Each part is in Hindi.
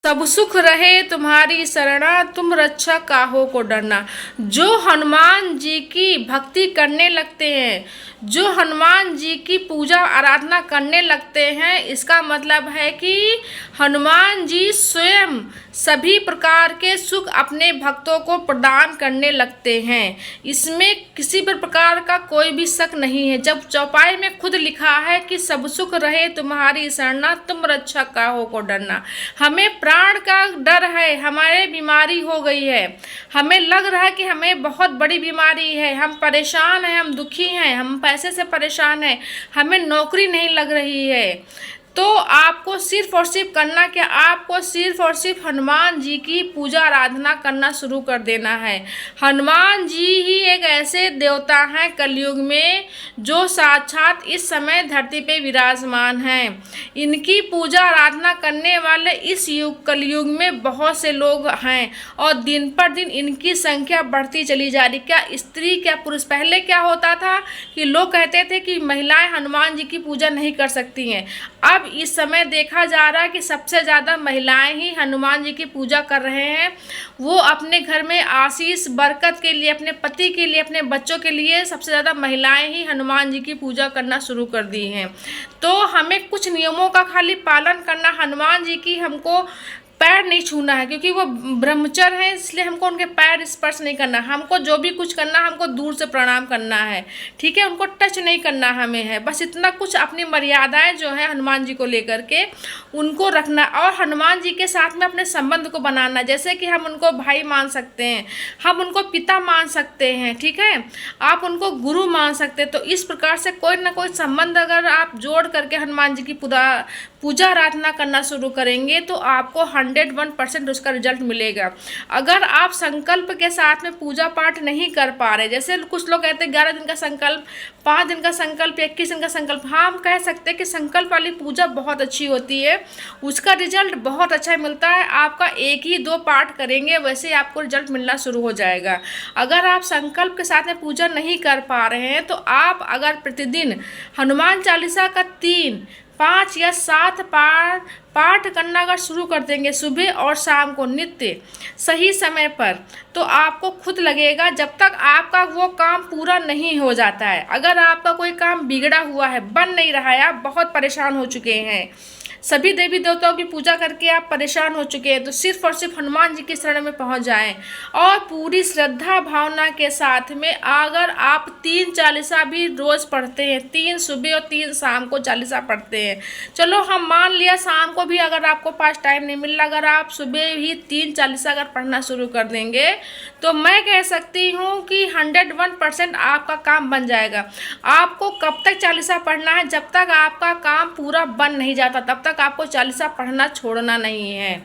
सब सुख रहे तुम्हारी शरणा, तुम रक्षा काहो को डरना। जो हनुमान जी की भक्ति करने लगते हैं, जो हनुमान जी की पूजा आराधना करने लगते हैं, इसका मतलब है कि हनुमान जी स्वयं सभी प्रकार के सुख अपने भक्तों को प्रदान करने लगते हैं। इसमें किसी भी प्रकार का कोई भी शक नहीं है। जब चौपाई में खुद लिखा है कि सब सुख रहे तुम्हारी शरणा, तुम रक्षा काहो को डरना। हमें प्राण का डर है, हमारे बीमारी हो गई है, हमें लग रहा है कि हमें बहुत बड़ी बीमारी है, हम परेशान हैं, हम दुखी हैं, हम पैसे से परेशान हैं, हमें नौकरी नहीं लग रही है, तो आपको सिर्फ और सिर्फ करना क्या, आपको सिर्फ और सिर्फ हनुमान जी की पूजा आराधना करना शुरू कर देना है। हनुमान जी ही एक ऐसे देवता हैं कलयुग में जो साक्षात इस समय धरती पे विराजमान हैं। इनकी पूजा आराधना करने वाले इस कलयुग में बहुत से लोग हैं और दिन पर दिन इनकी संख्या बढ़ती चली जा रही। क्या स्त्री क्या पुरुष, पहले क्या होता था कि लोग कहते थे कि महिलाएं हनुमान जी की पूजा नहीं कर सकती हैं। अब इस समय देखा जा रहा है कि सबसे ज़्यादा महिलाएं ही हनुमान जी की पूजा कर रहे हैं। वो अपने घर में आशीष बरकत के लिए, अपने पति के लिए, अपने बच्चों के लिए सबसे ज़्यादा महिलाएं ही हनुमान जी की पूजा करना शुरू कर दी हैं। तो हमें कुछ नियमों का खाली पालन करना, हनुमान जी की हमको पैर नहीं छूना है, क्योंकि वो ब्रह्मचर्य हैं, इसलिए हमको उनके पैर स्पर्श नहीं करना। हमको जो भी कुछ करना हमको दूर से प्रणाम करना है, ठीक है, उनको टच नहीं करना हमें है। बस इतना कुछ अपनी मर्यादाएं जो है हनुमान जी को लेकर के उनको रखना और हनुमान जी के साथ में अपने संबंध को बनाना। जैसे कि हम उनको भाई मान सकते हैं, हम उनको पिता मान सकते हैं, ठीक है, आप उनको गुरु मान सकते हैं। तो इस प्रकार से कोई ना कोई संबंध अगर आप जोड़ करके हनुमान जी की पूजा आराधना करना शुरू करेंगे तो आपको 101% उसका रिजल्ट मिलेगा। अगर आप संकल्प के साथ में पूजा पाठ नहीं कर पा रहे, जैसे कुछ लोग कहते हैं 11 दिन का संकल्प, 5 दिन का संकल्प, 21 दिन का संकल्प, हाँ हम कह सकते हैं कि संकल्प वाली पूजा बहुत अच्छी होती है, उसका रिजल्ट बहुत अच्छा मिलता है। आपका एक ही 2 पाठ करेंगे वैसे आपको रिजल्ट मिलना शुरू हो जाएगा। अगर आप संकल्प के साथ में पूजा नहीं कर पा रहे हैं तो आप अगर प्रतिदिन हनुमान चालीसा का 3, 5 या 7 पाठ करना अगर शुरू कर देंगे सुबह और शाम को नित्य सही समय पर, तो आपको खुद लगेगा जब तक आपका वो काम पूरा नहीं हो जाता है। अगर आपका कोई काम बिगड़ा हुआ है, बन नहीं रहा है, आप बहुत परेशान हो चुके हैं, सभी देवी देवताओं की पूजा करके आप परेशान हो चुके हैं, तो सिर्फ और सिर्फ हनुमान जी की शरण में पहुंच जाएं और पूरी श्रद्धा भावना के साथ में अगर आप 3 चालीसा भी रोज़ पढ़ते हैं, 3 सुबह और 3 शाम को चालीसा पढ़ते हैं, चलो हम मान लिया शाम को भी अगर आपको पास टाइम नहीं मिल रहा, अगर आप सुबह ही 3 चालीसा अगर पढ़ना शुरू कर देंगे तो मैं कह सकती हूँ कि 101% आपका काम बन जाएगा। आपको कब तक चालीसा पढ़ना है, जब तक आपका काम पूरा बन नहीं जाता तब तक आपको चालीसा पढ़ना छोड़ना नहीं है।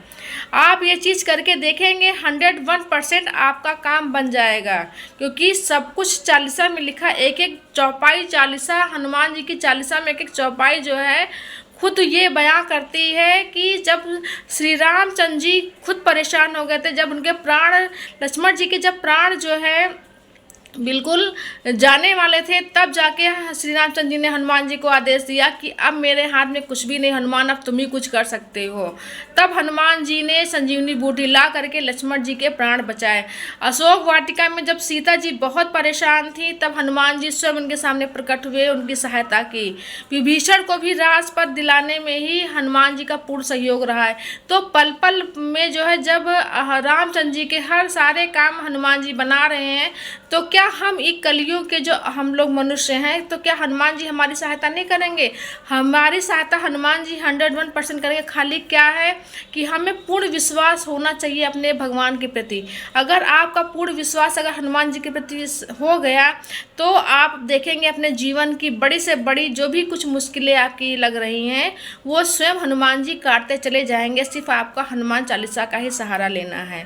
आप ये चीज़ करके देखेंगे 101% आपका काम बन जाएगा, क्योंकि सब कुछ चालीसा में लिखा, एक एक चौपाई चालीसा, हनुमान जी की चालीसा में एक एक चौपाई जो है खुद ये बयां करती है कि जब श्री रामचंद्र जी खुद परेशान हो गए थे, जब उनके प्राण, लक्ष्मण जी के जब प्राण जो है बिल्कुल जाने वाले थे, तब जाके श्री रामचंद्र जी ने हनुमान जी को आदेश दिया कि अब मेरे हाथ में कुछ भी नहीं हनुमान, अब तुम ही कुछ कर सकते हो। तब हनुमान जी ने संजीवनी बूटी ला करके लक्ष्मण जी के प्राण बचाए। अशोक वाटिका में जब सीता जी बहुत परेशान थी तब हनुमान जी स्वयं उनके सामने प्रकट हुए, उनकी सहायता की। विभीषण को भी राजपद दिलाने में ही हनुमान जी का पूर्ण सहयोग रहा है। तो पल पल में जो है जब रामचंद्र जी के हर सारे काम हनुमान जी बना रहे हैं, तो क्या हम एक कलयुग के जो हम लोग मनुष्य हैं, तो क्या हनुमान जी हमारी सहायता नहीं करेंगे? हमारी सहायता हनुमान जी 101% करेंगे। खाली क्या है कि हमें पूर्ण विश्वास होना चाहिए अपने भगवान के प्रति। अगर आपका पूर्ण विश्वास अगर हनुमान जी के प्रति हो गया तो आप देखेंगे अपने जीवन की बड़ी से बड़ी जो भी कुछ मुश्किलें आपकी लग रही हैं वो स्वयं हनुमान जी काटते चले जाएंगे। सिर्फ आपका हनुमान चालीसा का ही सहारा लेना है।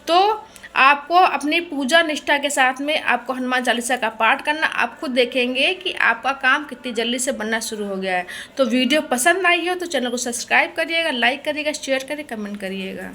तो आपको अपनी पूजा निष्ठा के साथ में आपको हनुमान चालीसा का पाठ करना, आप खुद देखेंगे कि आपका काम कितनी जल्दी से बनना शुरू हो गया है। तो वीडियो पसंद आई हो तो चैनल को सब्सक्राइब करिएगा, लाइक करिएगा, शेयर करिए, कमेंट करिएगा।